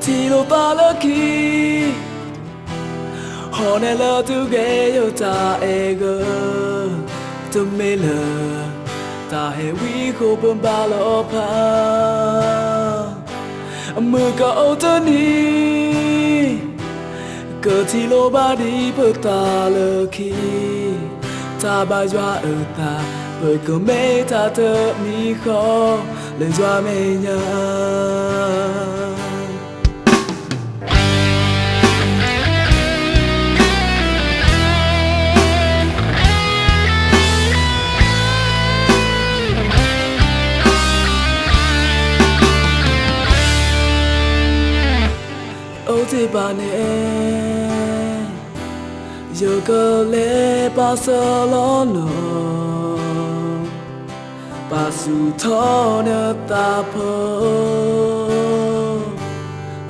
thì lo ba lơ khi họ này lơ tu ghé yêu ta ego tu mê lơ ta hệ quý khô bơm ba lơ pa mưa cậu tên đi cờ thì lo ba đi bờ ta lơ khi ta ba doa ở ta bởi cờ mê ta thơ mi khó lên doa mê nhớ âu thì bà nè giờ cơ lẽ ba sơ lo lo ba su thọ nè ta phơ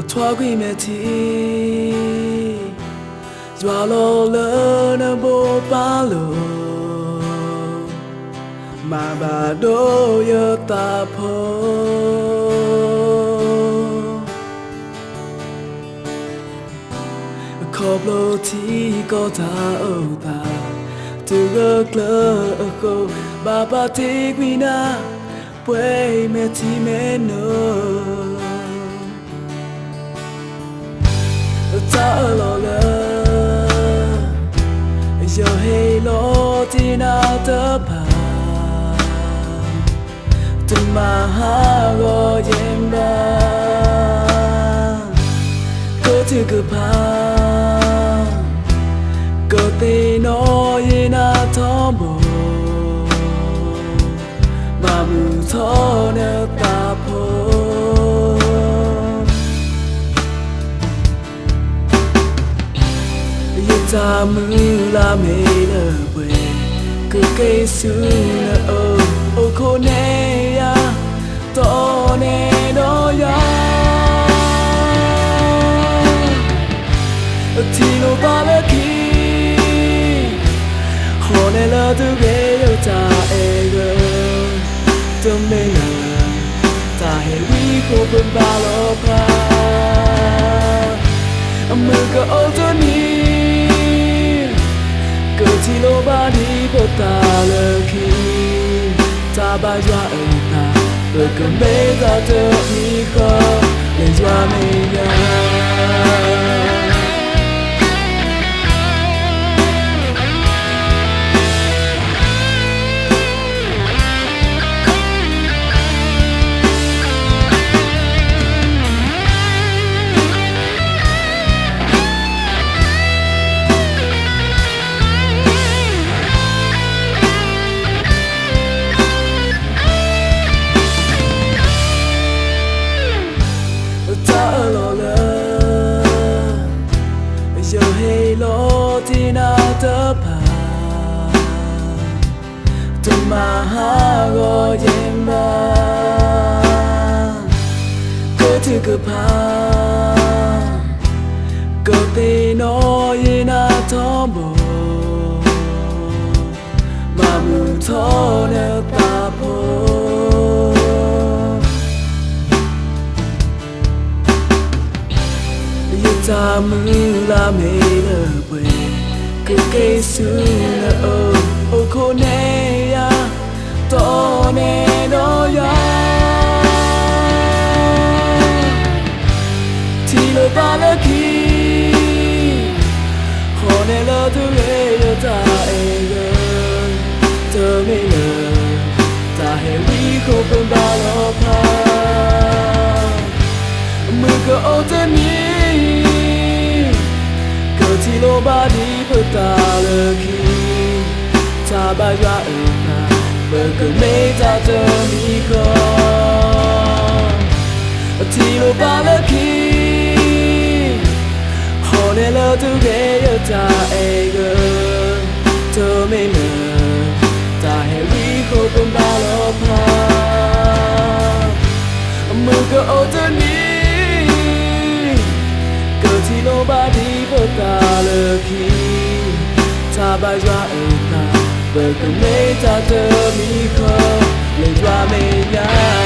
thoa quy mẹ thi doa lo lơ nè bố ba lo mà bà đô giờ ta phơ khóc lô thì có ta ở ta từ gơ lơ ở khô bà bà thì quy na quê mẹ thì mẹ nơ ta ở lò lơ giờ hay lo thì na tớ bà từ mà ha gò em ba có thứ cứ pa cơ tê nó yên na thó bồ mà mù thó nè ta phô yên ta mư la mê lơ quê cứ cây sư nè ô khô nè ya to nè đó ya thì nó ba lơ khi họ này lơ tu ghé yêu ta ego tu mê lơ ta hệ quý khô bơm ba lô pa mưa cậu tên đi cờ thì lô ba đi bờ ta lơ khi ta ba doa ở ta bởi cơn bê ta tơ mi khó lên doa mê nhớ giờ hay lo thì na tớ bà từ mà ha gò em ba có thứ cứ pa cơ tê nó yên na thó bồ mà mù thó nè ta phô ta mư la mê lơ quê cứ cây sư nè ô khô nè ya to nè đó ya thì lời ba lơ khi họ nè lơ tu ghé yêu ta ego tơ mê lơ ta hệ quý khô bơm ba lô pa mưa cậu tên nhỉ thì lo ba đi bờ ta lơ khi ta ba doa ở ta bờ cơn mê ta tơ mi khó thì lo ba lơ khi họ này lơ tu ghé yêu ta ego tơ mê lơ ta hệ quý khô bơm ba lô pa mưa cậu tên đi thì lo ba đi bờ ta lơ khi ta ba doa ở ta bờ cơn mê ta tơ mi khó lên doa mê nhá